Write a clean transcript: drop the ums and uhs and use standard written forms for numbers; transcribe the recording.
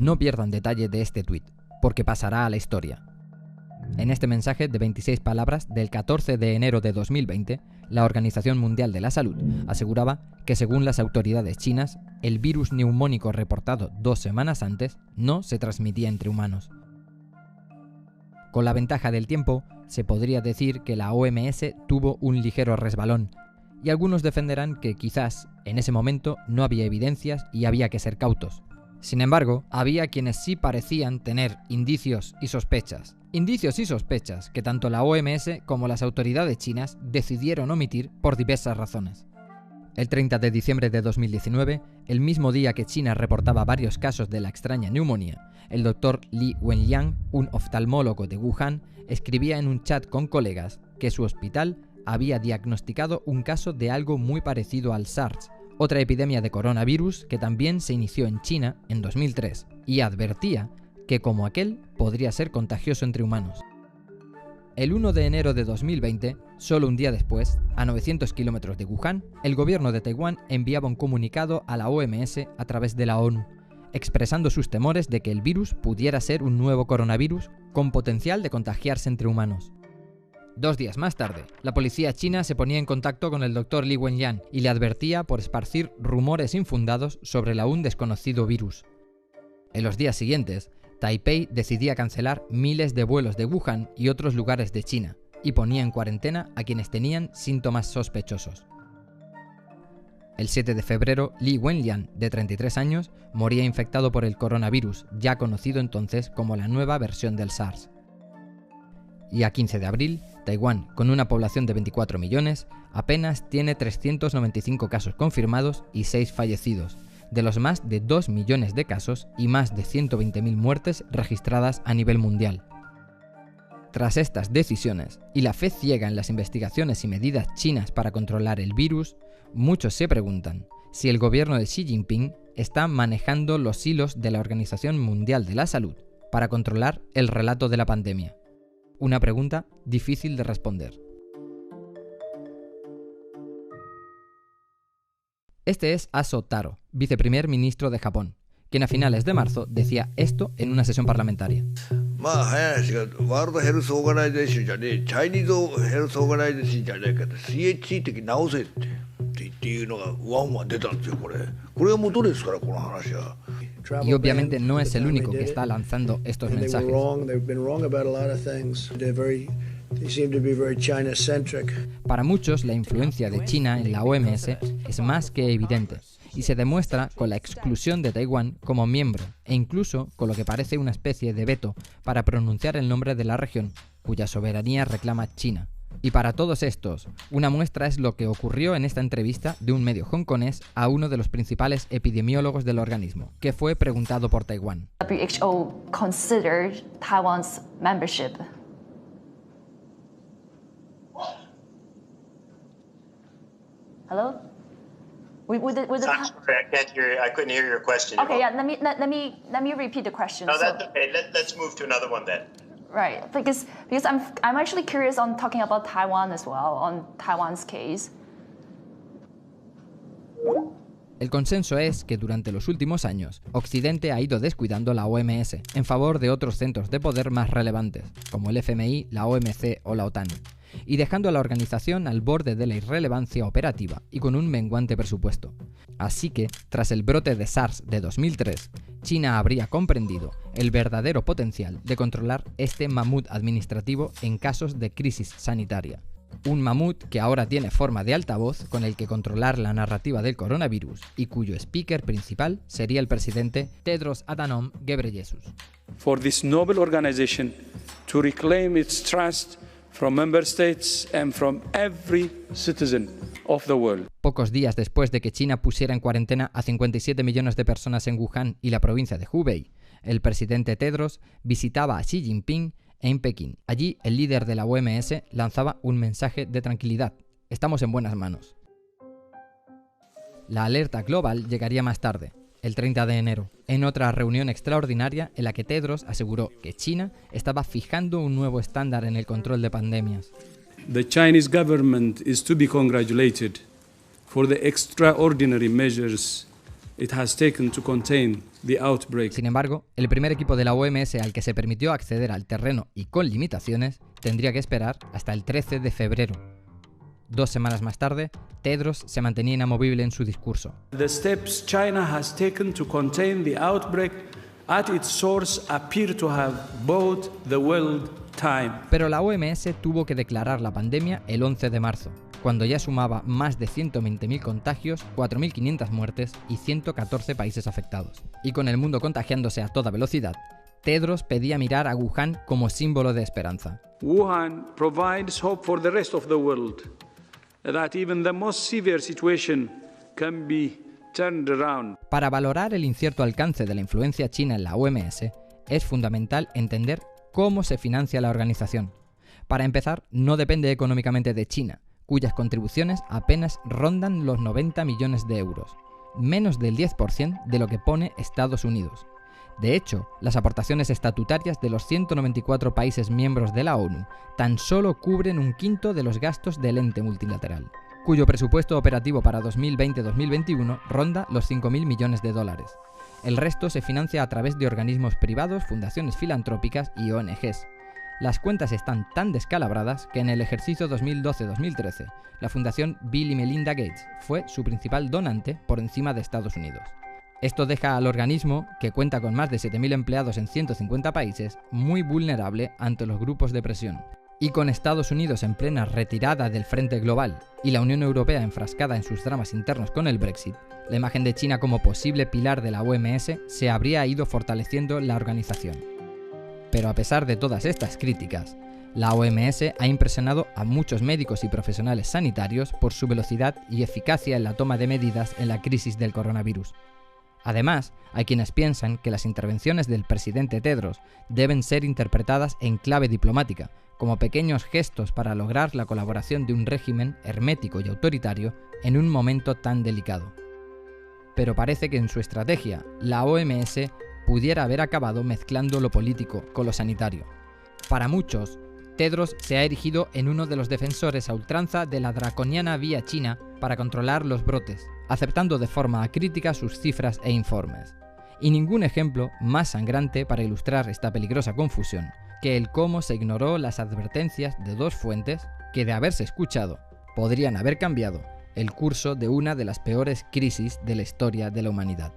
No pierdan detalle de este tuit, porque pasará a la historia. En este mensaje de 26 palabras del 14 de enero de 2020, la Organización Mundial de la Salud aseguraba que según las autoridades chinas, el virus neumónico reportado 2 semanas antes no se transmitía entre humanos. Con la ventaja del tiempo, se podría decir que la OMS tuvo un ligero resbalón, y algunos defenderán que quizás en ese momento no había evidencias y había que ser cautos. Sin embargo, había quienes sí parecían tener indicios y sospechas. Indicios y sospechas que tanto la OMS como las autoridades chinas decidieron omitir por diversas razones. El 30 de diciembre de 2019, el mismo día que China reportaba varios casos de la extraña neumonía, el doctor Li Wenliang, un oftalmólogo de Wuhan, escribía en un chat con colegas que su hospital había diagnosticado un caso de algo muy parecido al SARS, otra epidemia de coronavirus que también se inició en China en 2003, y advertía que como aquel podría ser contagioso entre humanos. El 1 de enero de 2020, solo un día después, a 900 kilómetros de Wuhan, el gobierno de Taiwán enviaba un comunicado a la OMS a través de la ONU, expresando sus temores de que el virus pudiera ser un nuevo coronavirus con potencial de contagiarse entre humanos. 2 días más tarde, la policía china se ponía en contacto con el doctor Li Wenliang y le advertía por esparcir rumores infundados sobre el aún desconocido virus. En los días siguientes, Taipei decidía cancelar miles de vuelos de Wuhan y otros lugares de China, y ponía en cuarentena a quienes tenían síntomas sospechosos. El 7 de febrero, Li Wenliang, de 33 años, moría infectado por el coronavirus, ya conocido entonces como la nueva versión del SARS. Y a 15 de abril, Taiwán, con una población de 24 millones, apenas tiene 395 casos confirmados y 6 fallecidos, de los más de 2 millones de casos y más de 120.000 muertes registradas a nivel mundial. Tras estas decisiones y la fe ciega en las investigaciones y medidas chinas para controlar el virus, muchos se preguntan si el gobierno de Xi Jinping está manejando los hilos de la Organización Mundial de la Salud para controlar el relato de la pandemia. Una pregunta difícil de responder. Este es Aso Taro, viceprimer ministro de Japón, quien a finales de marzo decía esto en una sesión parlamentaria. Y obviamente no es el único que está lanzando estos mensajes. Para muchos, la influencia de China en la OMS es más que evidente, y se demuestra con la exclusión de Taiwán como miembro, e incluso con lo que parece una especie de veto para pronunciar el nombre de la región, cuya soberanía reclama China. Y para todos estos, una muestra es lo que ocurrió en esta entrevista de un medio hongkonés a uno de los principales epidemiólogos del organismo, que fue preguntado por Taiwán. WHO considered Taiwan's membership. Hello? I'm sorry, I couldn't hear your question. Okay, yeah, let me repeat the question. No, that's okay. Let's move to another one then. Right, because I'm actually curious on talking about Taiwan as well, on Taiwan's case. El consenso es que durante los últimos años, Occidente ha ido descuidando la OMS en favor de otros centros de poder más relevantes, como el FMI, la OMC o la OTAN, y dejando a la organización al borde de la irrelevancia operativa y con un menguante presupuesto. Así que, tras el brote de SARS de 2003, China habría comprendido el verdadero potencial de controlar este mamut administrativo en casos de crisis sanitaria. Un mamut que ahora tiene forma de altavoz con el que controlar la narrativa del coronavirus y cuyo speaker principal sería el presidente Tedros Adhanom Ghebreyesus. For this noble organization to reclaim its trust from member states and from every citizen of the world. Pocos días después de que China pusiera en cuarentena a 57 millones de personas en Wuhan y la provincia de Hubei, el presidente Tedros visitaba a Xi Jinping en Pekín. Allí, el líder de la OMS lanzaba un mensaje de tranquilidad. Estamos en buenas manos. La alerta global llegaría más tarde, el 30 de enero, en otra reunión extraordinaria en la que Tedros aseguró que China estaba fijando un nuevo estándar en el control de pandemias. The Chinese government is to be congratulated for the extraordinary measures it has taken to contain the outbreak. Sin embargo, el primer equipo de la OMS al que se permitió acceder al terreno y con limitaciones tendría que esperar hasta el 13 de febrero. 2 semanas más tarde, Tedros se mantenía inamovible en su discurso. The steps China has taken to contain the outbreak at its source appear to have bought the world time. Pero la OMS tuvo que declarar la pandemia el 11 de marzo, cuando ya sumaba más de 120.000 contagios, 4.500 muertes y 114 países afectados. Y con el mundo contagiándose a toda velocidad, Tedros pedía mirar a Wuhan como símbolo de esperanza. Wuhan provides hope for the rest of the world, that even the most severe situation can be turned around. Para valorar el incierto alcance de la influencia china en la OMS, es fundamental entender cómo se financia la organización. Para empezar, no depende económicamente de China, cuyas contribuciones apenas rondan los 90 millones de euros, menos del 10% de lo que pone Estados Unidos. De hecho, las aportaciones estatutarias de los 194 países miembros de la ONU tan solo cubren un quinto de los gastos del ente multilateral, cuyo presupuesto operativo para 2020-2021 ronda los 5.000 millones de dólares. El resto se financia a través de organismos privados, fundaciones filantrópicas y ONGs. Las cuentas están tan descalabradas que en el ejercicio 2012-2013, la Fundación Bill y Melinda Gates fue su principal donante por encima de Estados Unidos. Esto deja al organismo, que cuenta con más de 7.000 empleados en 150 países, muy vulnerable ante los grupos de presión. Y con Estados Unidos en plena retirada del frente global y la Unión Europea enfrascada en sus dramas internos con el Brexit, la imagen de China como posible pilar de la OMS se habría ido fortaleciendo la organización. Pero a pesar de todas estas críticas, la OMS ha impresionado a muchos médicos y profesionales sanitarios por su velocidad y eficacia en la toma de medidas en la crisis del coronavirus. Además, hay quienes piensan que las intervenciones del presidente Tedros deben ser interpretadas en clave diplomática, como pequeños gestos para lograr la colaboración de un régimen hermético y autoritario en un momento tan delicado. Pero parece que en su estrategia, la OMS pudiera haber acabado mezclando lo político con lo sanitario. Para muchos, Tedros se ha erigido en uno de los defensores a ultranza de la draconiana vía china para controlar los brotes, aceptando de forma acrítica sus cifras e informes. Y ningún ejemplo más sangrante para ilustrar esta peligrosa confusión que el cómo se ignoró las advertencias de 2 fuentes que, de haberse escuchado, podrían haber cambiado el curso de una de las peores crisis de la historia de la humanidad.